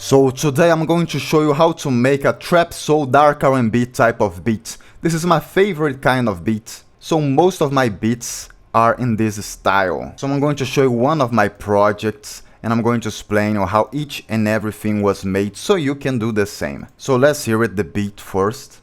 So today I'm going to show you how to make a trap soul dark R&B type of beat. This is my favorite kind of beat. So most of my beats are in this style. So I'm going to show you one of my projects and I'm going to explain how each and everything was made so you can do the same. So let's hear it, the beat first.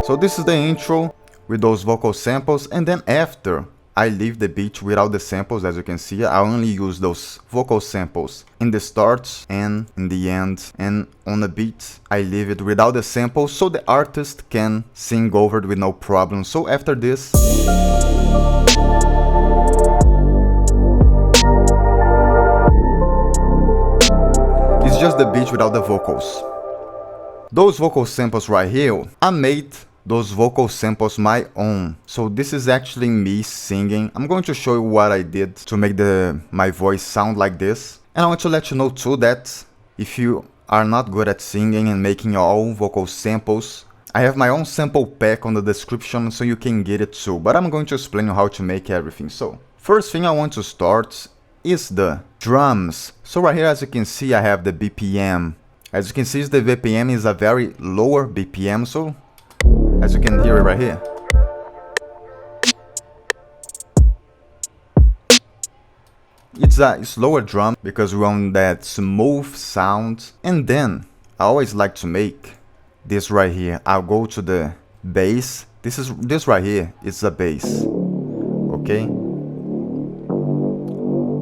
So this is the intro with those vocal samples, and then after I leave the beat without the samples. As you can see, I only use those vocal samples in the start and in the end, and on the beat I leave it without the samples so the artist can sing over it with no problem. So after this, it's just the beat without the vocals. Those vocal samples right here, I made those vocal samples my own. So this is actually me singing. I'm going to show you what I did to make my voice sound like this. And I want to let you know too that if you are not good at singing and making your own vocal samples, I have my own sample pack on the description so you can get it too. But I'm going to explain you how to make everything. So first thing I want to start is the drums. So right here, as you can see, I have the BPM. As you can see, the BPM is a very lower BPM, so as you can hear it right here. It's a slower drum because we want that smooth sound. And then I always like to make this right here. I'll go to the bass. This right here is a bass. Okay?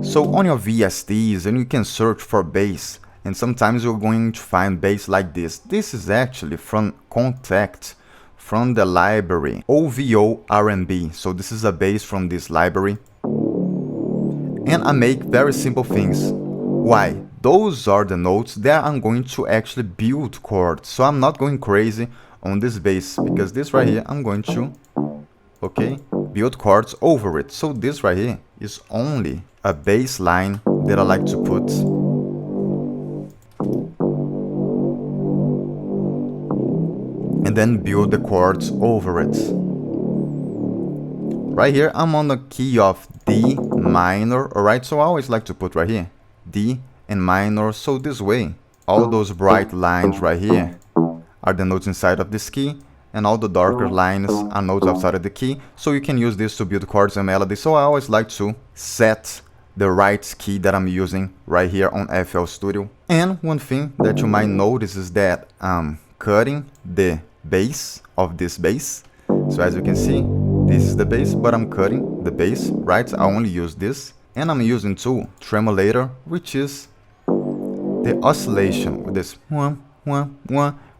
So on your VSTs, and you can search for bass. And sometimes you're going to find bass like this. This is actually from Contact, from the library OVO RNB. So this is a bass from this library. And I make very simple things. Why? Those are the notes that I'm going to actually build chords. So I'm not going crazy on this bass, because this right here, I'm going to, build chords over it. So this right here is only a bass line that I like to put. And then build the chords over it. Right here, I'm on the key of D minor, alright? So I always like to put right here, D and minor, so this way, all those bright lines right here are the notes inside of this key, and all the darker lines are notes outside of the key, so you can use this to build chords and melodies. So I always like to set the right key that I'm using right here on FL Studio. And one thing that you might notice is that I'm cutting the bass of this bass. So as you can see, this is the bass, but I'm cutting the bass, right? I only use this, and I'm using too tremolator, which is the oscillation with this one.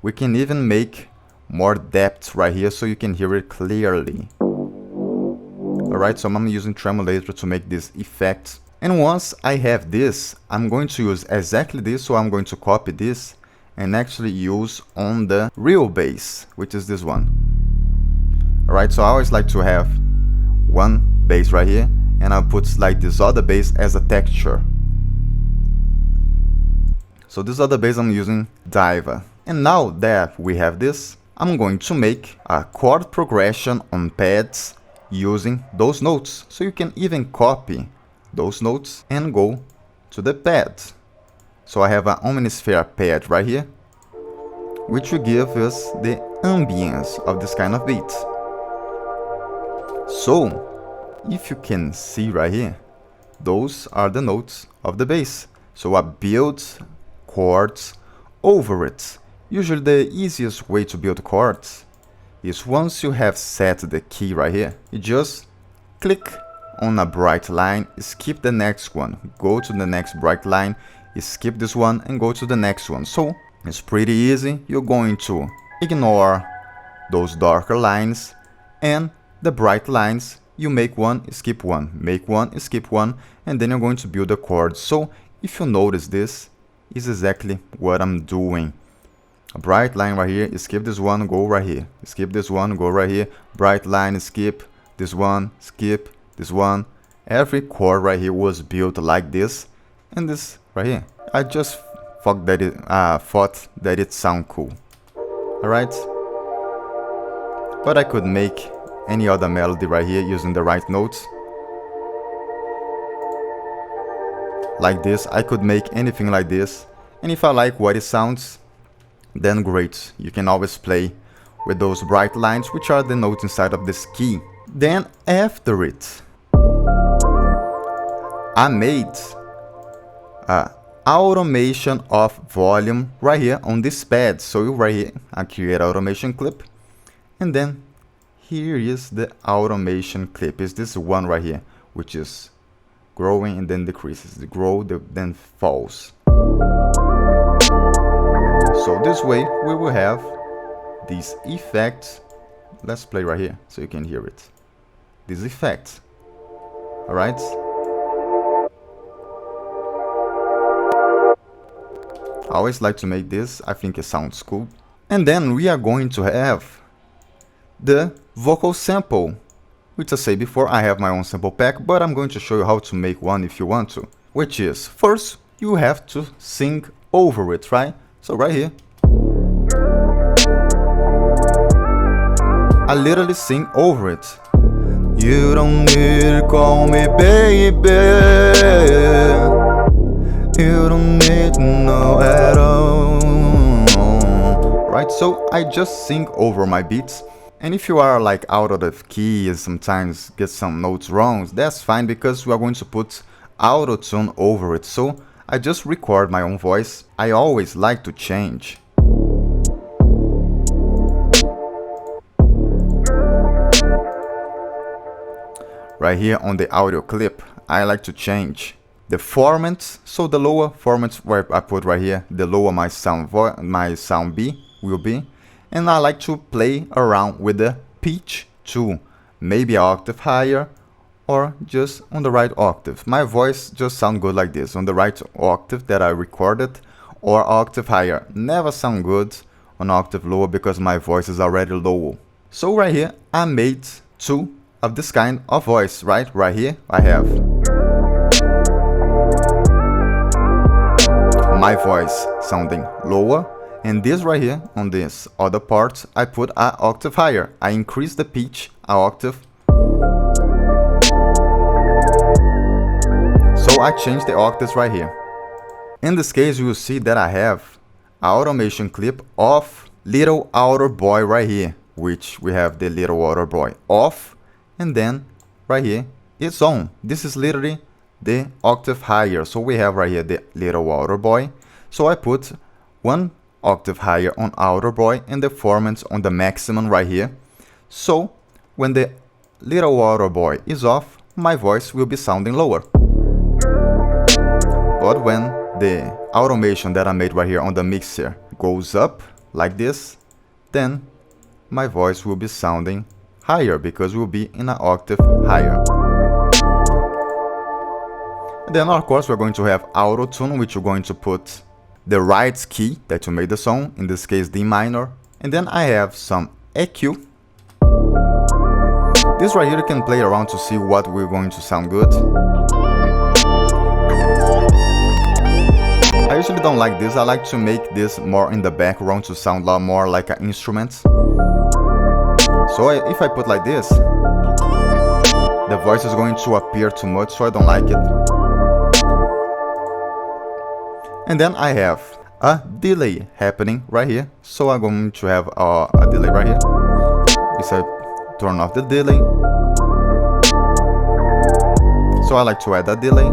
We can even make more depth right here so you can hear it clearly. Alright, so I'm using tremolator to make this effect. And once I have this, I'm going to use exactly this, so I'm going to copy this and actually use on the real bass, which is this one. Alright, so I always like to have one bass right here, and I'll put like this other bass as a texture. So this other bass I'm using Diva. And now that we have this, I'm going to make a chord progression on pads using those notes. So you can even copy those notes and go to the pad. So I have an Omnisphere pad right here, which will give us the ambience of this kind of beat. So, if you can see right here, those are the notes of the bass. So I build chords over it. Usually the easiest way to build chords is once you have set the key right here, you just click on a bright line, skip the next one, go to the next bright line, skip this one and go to the next one. So it's pretty easy. You're going to ignore those darker lines, and the bright lines, you make one, skip one, make one, skip one, and then you're going to build a chord. So if you notice, this is exactly what I'm doing. A bright line right here, skip this one, go right here, skip this one, go right here, bright line, skip this one, skip this one. Every chord right here was built like this, and this right here. I just thought that it sound cool. Alright? But I could make any other melody right here using the right notes. Like this, I could make anything like this. And if I like what it sounds, then great. You can always play with those bright lines, which are the notes inside of this key. Then after it, I made automation of volume right here on this pad. So right here, I create automation clip, and then here is the automation clip. Is this one right here, which is growing and then decreases. The grow, then falls. So this way we will have these effects. Let's play right here so you can hear it. These effects. Alright? I always like to make this. I think it sounds cool. And then we are going to have the vocal sample. Which I say before, I have my own sample pack, but I'm going to show you how to make one if you want to. Which is, first, you have to sing over it, right? So right here, I literally sing over it. You don't need to call me baby. You don't need to know at all. Right, so I just sing over my beats. And if you are like out of the key and sometimes get some notes wrong, that's fine, because we are going to put auto-tune over it. So I just record my own voice. I always like to change. Right here on the audio clip, I like to change the formats. So the lower formats where I put right here, the lower my sound B will be. And I like to play around with the pitch too. Maybe an octave higher or just on the right octave. My voice just sounds good like this, on the right octave that I recorded, or octave higher. Never sound good on octave lower because my voice is already low. So right here, I made two of this kind of voice, right? Right here, I have my voice sounding lower. And this right here, on this other part, I put an octave higher. I increase the pitch an octave. So I change the octaves right here. In this case, you will see that I have an automation clip of Little Outer Boy right here, which we have the Little Outer Boy off, and then right here, it's on. This is literally the octave higher. So we have right here the Little Outer Boy. So I put one octave higher on outer boy and the formants on the maximum right here. So when the Little Outer Boy is off, my voice will be sounding lower. But when the automation that I made right here on the mixer goes up like this, then my voice will be sounding higher because we'll be in an octave higher. And then of course we're going to have auto tune, which we're going to put the right key that you made the song, in this case D minor. And then I have some EQ. This right here you can play around to see what we're going to sound good. I usually don't like this. I like to make this more in the background to sound a lot more like an instrument. So if I put like this, the voice is going to appear too much, so I don't like it. And then I have a delay happening right here. So I'm going to have a delay right here. If I turn off the delay. So I like to add a delay.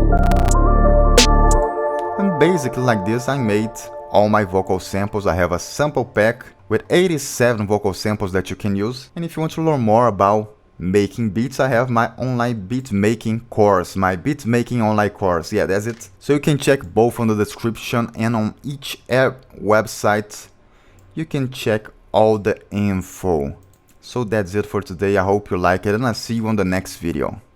And basically like this, I made all my vocal samples. I have a sample pack with 87 vocal samples that you can use. And if you want to learn more about making beats, I have my online beat making course, my beat making online course. Yeah, that's it. So you can check both on the description, and on each website you can check all the info. So that's it for today. I hope you like it, and I'll see you on the next video.